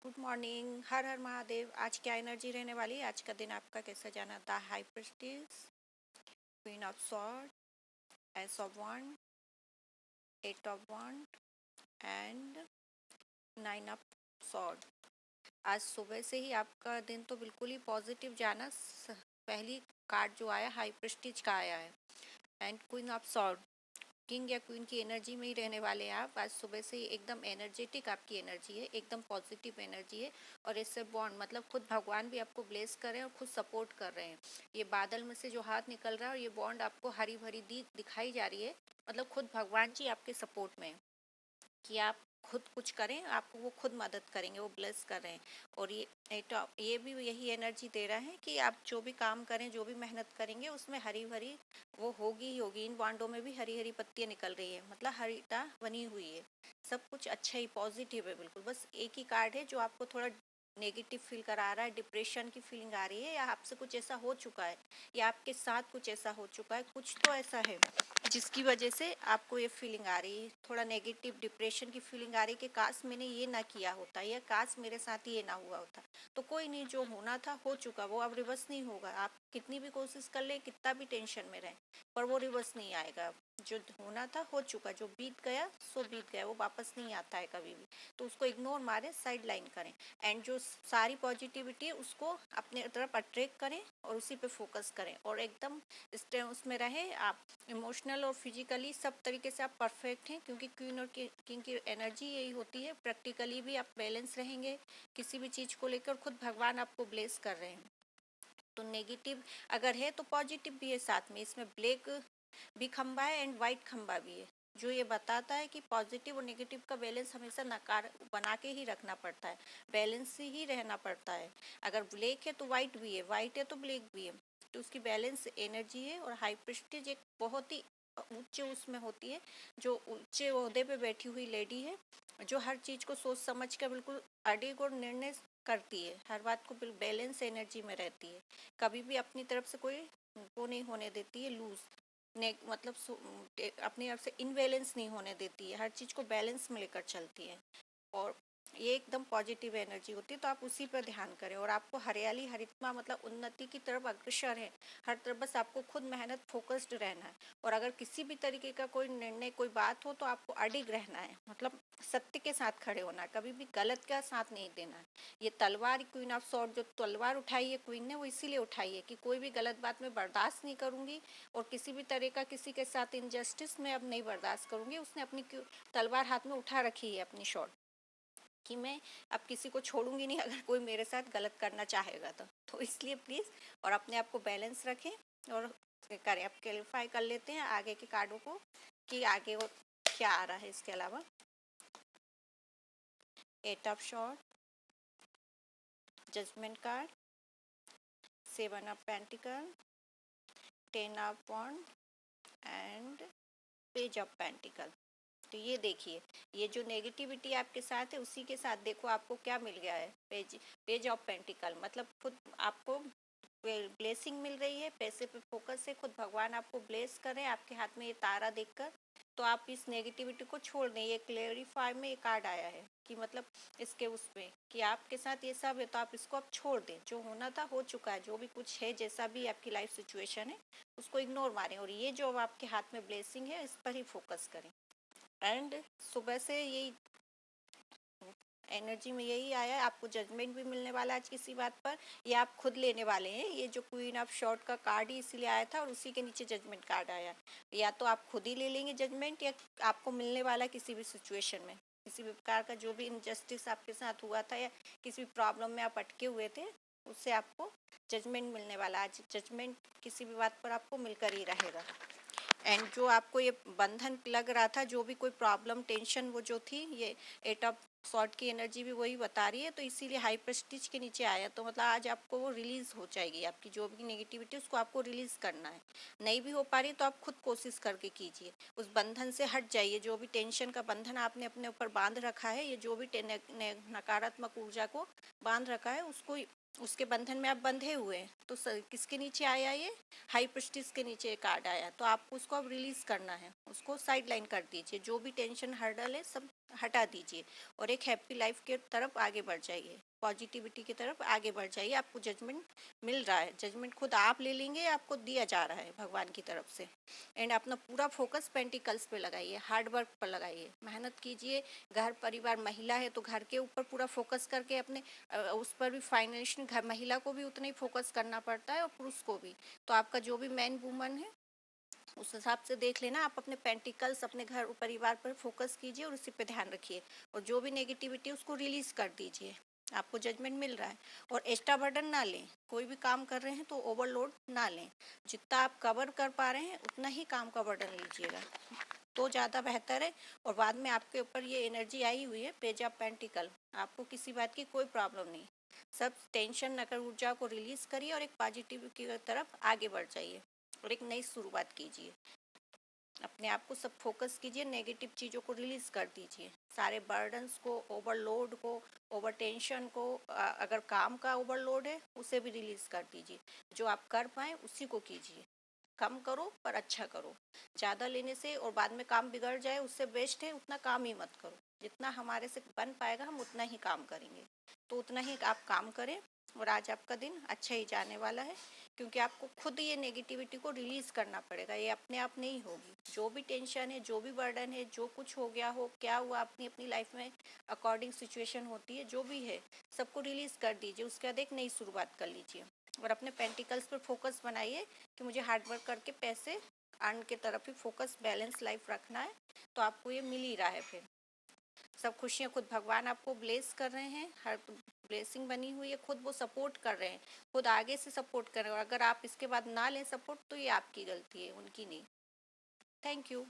Good morning. हर हर महादेव। आज क्या एनर्जी रहने वाली है? आज का दिन आपका कैसा जाना था? High priestess, queen of sword, ace of wand, eight of wand and nine of sword. आज सुबह से ही आपका दिन तो बिल्कुल ही पॉजिटिव जाना। पहली कार्ड जो आया हाई प्रेस्टीज का आया है and queen of sword. King या क्वीन की एनर्जी में ही रहने वाले हैं आप। आज सुबह से ही एकदम एनर्जेटिक आपकी एनर्जी है, एकदम पॉजिटिव एनर्जी है। और इससे बॉन्ड मतलब खुद भगवान भी आपको ब्लेस कर रहे हैं और खुद सपोर्ट कर रहे हैं। ये बादल में से जो हाथ निकल रहा है और ये बॉन्ड आपको हरी भरी दिखाई जा रही है। मतलब खुद भगवान जी आपके सपोर्ट में है कि आप खुद कुछ करें, आपको वो खुद मदद करेंगे, वो ब्लेस कर रहे हैं। और ये भी यही एनर्जी दे रहा है कि आप जो भी काम करें, जो भी मेहनत करेंगे उसमें हरी भरी वो होगी ही होगी। इन बांडों में भी हरी हरी पत्तियां निकल रही है, मतलब हरिता बनी हुई है। सब कुछ अच्छा ही पॉजिटिव है बिल्कुल। बस एक ही कार्ड है जो आपको थोड़ा नेगेटिव फील करा रहा है, डिप्रेशन की फीलिंग आ रही है, या आपसे कुछ ऐसा हो चुका है या आपके साथ कुछ ऐसा हो चुका है, कुछ तो ऐसा है जिसकी वजह से आपको ये फीलिंग आ रही है, थोड़ा नेगेटिव डिप्रेशन की फीलिंग आ रही है कि काश मैंने ये ना किया होता या काश मेरे साथ ये ना हुआ होता। तो कोई नहीं, जो होना था हो चुका, वो अब रिवर्स नहीं होगा। आप कितनी भी कोशिश कर ले, कितना भी टेंशन में रहे, पर वो रिवर्स नहीं आएगा। जो होना था हो चुका, जो बीत गया सो बीत गया, वो वापस नहीं आता है कभी भी। तो उसको इग्नोर मारें, साइड लाइन करें एंड जो सारी पॉजिटिविटी है उसको अपने तरफ अट्रैक्ट करें और उसी पे फोकस करें और एकदम उसमें रहे आप। इमोशनल और फिजिकली सब तरीके से आप परफेक्ट हैं, क्योंकि क्वीन और किंग की एनर्जी यही होती है। प्रैक्टिकली भी आप बैलेंस रहेंगे, किसी भी चीज़ को लेकर खुद भगवान आपको ब्लेस कर रहे हैं। तो नेगेटिव अगर है तो पॉजिटिव भी है साथ में। इसमें ब्लैक भी खंबा है एंड वाइट खंबा भी है, जो ये बताता है कि पॉजिटिव और नेगेटिव का बैलेंस हमेशा नकार बना के ही रखना पड़ता है, बैलेंस ही रहना पड़ता है। अगर ब्लैक है तो वाइट भी है, वाइट है तो ब्लैक भी है, तो उसकी बैलेंस एनर्जी है। और हाई प्रेस्टीज एक बहुत ही ऊंचे उसमें होती है, जो ऊंचे ओहदे पे बैठी हुई लेडी है, जो हर चीज़ को सोच समझ कर बिल्कुल अडिग और निर्णय करती है, हर बात को बिल्कुल बैलेंस एनर्जी में रहती है। कभी भी अपनी तरफ से कोई वो नहीं होने देती है लूज, मतलब अपनी तरफ से इनबैलेंस नहीं होने देती है, हर चीज़ को बैलेंस में लेकर चलती है। और ये एकदम पॉजिटिव एनर्जी होती है, तो आप उसी पर ध्यान करें। और आपको हरियाली हरितमा मतलब उन्नति की तरफ अग्रसर है हर तरफ। बस आपको खुद मेहनत फोकस्ड रहना है। और अगर किसी भी तरीके का कोई निर्णय कोई बात हो तो आपको अडिग रहना है, मतलब सत्य के साथ खड़े होना है, कभी भी गलत का साथ नहीं देना है। ये तलवार, क्वीन ऑफ सॉर्ड जो तलवार उठाई है क्वीन ने, वो इसीलिए उठाई है कि कोई भी गलत बात में बर्दाश्त नहीं करूंगी और किसी भी तरह का किसी के साथ इनजस्टिस में अब नहीं बर्दाश्त करूंगी। उसने अपनी तलवार हाथ में उठा रखी है, अपनी शॉर्ट, कि मैं अब किसी को छोड़ूंगी नहीं अगर कोई मेरे साथ गलत करना चाहेगा तो इसलिए प्लीज़ और अपने आप को बैलेंस रखें और करें। अब क्लैरिफाई कर लेते हैं आगे के कार्डों को कि आगे वो क्या आ रहा है इसके अलावा। Eight of sword, judgement card, seven of pentacle, ten of wand and page of pentacle. तो ये देखिए, ये जो नेगेटिविटी आपके साथ है उसी के साथ देखो आपको क्या मिल गया है। पेज ऑफ पेंटिकल मतलब खुद आपको ब्लेसिंग मिल रही है, पैसे पे फोकस है, खुद भगवान आपको ब्लेस कर रहे हैं आपके हाथ में ये तारा देखकर। तो आप इस नेगेटिविटी को छोड़ दें। ये क्लेरिफाई में ये कार्ड आया है कि मतलब इसके उसमें कि आपके साथ ये सब है तो आप इसको अब छोड़ दें। जो होना था हो चुका है, जो भी कुछ है, जैसा भी आपकी लाइफ सिचुएशन है उसको इग्नोर मारें और ये जो आपके हाथ में ब्लेसिंग है इस पर ही फोकस करें। एंड सुबह से यही एनर्जी में यही आया है, आपको जजमेंट भी मिलने वाला है आज किसी बात पर, या आप खुद लेने वाले हैं। ये जो क्वीन ऑफ शॉर्ट का कार्ड ही इसीलिए आया था और उसी के नीचे जजमेंट कार्ड आया। या तो आप खुद ही ले लेंगे जजमेंट, या आपको मिलने वाला किसी भी सिचुएशन में, किसी भी प्रकार का जो भी इनजस्टिस आपके साथ हुआ था या किसी भी प्रॉब्लम में आप अटके हुए थे, उससे आपको जजमेंट मिलने वाला। आज जजमेंट किसी भी बात पर आपको मिलकर ही रहेगा। एंड जो आपको ये बंधन लग रहा था, जो भी कोई प्रॉब्लम टेंशन वो जो थी, ये एट ऑफ सॉर्ट की एनर्जी भी वही बता रही है, तो इसीलिए हाई प्रेस्टीज के नीचे आया। तो मतलब आज आपको वो रिलीज हो जाएगी, आपकी जो भी नेगेटिविटी उसको आपको रिलीज करना है। नहीं भी हो पा रही तो आप खुद कोशिश करके कीजिए, उस बंधन से हट जाइए। जो भी टेंशन का बंधन आपने अपने ऊपर बांध रखा है, ये जो भी नकारात्मक ऊर्जा को बांध रखा है उसको उसके बंधन में आप बंधे हुए हैं, तो किसके नीचे आया ये? हाई प्रिस्टिस के नीचे एक कार्ड आया, तो आपको उसको अब रिलीज करना है, उसको साइड लाइन कर दीजिए, जो भी टेंशन हर्डल है सब हटा दीजिए और एक हैप्पी लाइफ के तरफ आगे बढ़ जाइए, पॉजिटिविटी की तरफ आगे बढ़ जाइए। आपको जजमेंट मिल रहा है, जजमेंट खुद आप ले लेंगे, आपको दिया जा रहा है भगवान की तरफ से। एंड अपना पूरा फोकस पेंटिकल्स पे लगाइए, हार्ड वर्क पर लगाइए, मेहनत कीजिए। घर परिवार महिला है तो घर के ऊपर पूरा फोकस करके अपने उस पर भी फाइनेंशियल, घर महिला को भी उतना ही फोकस करना पड़ता है और पुरुष को भी। तो आपका जो भी मैन वूमन है उस हिसाब से देख लेना, आप अपने पेंटिकल्स अपने घर परिवार पर फोकस कीजिए और उसी पे ध्यान रखिए और जो भी नेगेटिविटी उसको रिलीज कर दीजिए। आपको जजमेंट मिल रहा है। और एक्स्ट्रा बर्डन ना लें, कोई भी काम कर रहे हैं तो ओवरलोड ना लें, जितना आप कवर कर पा रहे हैं उतना ही काम का बर्डन लीजिएगा तो ज़्यादा बेहतर है। और बाद में आपके ऊपर ये एनर्जी आई हुई है पेज ऑफ पेंटिकल, आपको किसी बात की कोई प्रॉब्लम नहीं। सब टेंशन नकर ऊर्जा को रिलीज करिए और एक पॉजिटिव की तरफ आगे बढ़ जाइए और एक नई शुरुआत कीजिए। अपने आप को सब फोकस कीजिए, नेगेटिव चीज़ों को रिलीज कर दीजिए, सारे बर्डन्स को, ओवरलोड को, ओवर टेंशन को, अगर काम का ओवरलोड है उसे भी रिलीज कर दीजिए। जो आप कर पाए उसी को कीजिए, कम करो पर अच्छा करो। ज़्यादा लेने से और बाद में काम बिगड़ जाए उससे बेस्ट है उतना काम ही मत करो। जितना हमारे से बन पाएगा हम उतना ही काम करेंगे, तो उतना ही आप काम करें। और आज आपका दिन अच्छा ही जाने वाला है, क्योंकि आपको खुद ये नेगेटिविटी को रिलीज़ करना पड़ेगा, ये अपने आप नहीं होगी। जो भी टेंशन है, जो भी बर्डन है, जो कुछ हो गया हो, क्या हुआ अपनी अपनी लाइफ में अकॉर्डिंग सिचुएशन होती है, जो भी है सबको रिलीज़ कर दीजिए, उसके बाद एक नई शुरुआत कर लीजिए। और अपने पेंटिकल्स पर फोकस बनाइए कि मुझे हार्ड वर्क करके पैसे अर्न के तरफ ही फोकस, बैलेंस लाइफ रखना है, तो आपको ये मिल ही रहा है। फिर सब खुशियाँ खुद भगवान आपको ब्लेस कर रहे हैं, हर ब्लेसिंग बनी हुई है, खुद वो सपोर्ट कर रहे हैं, खुद आगे से सपोर्ट कर रहे हैं। और अगर आप इसके बाद ना लें सपोर्ट तो ये आपकी गलती है, उनकी नहीं। Thank you.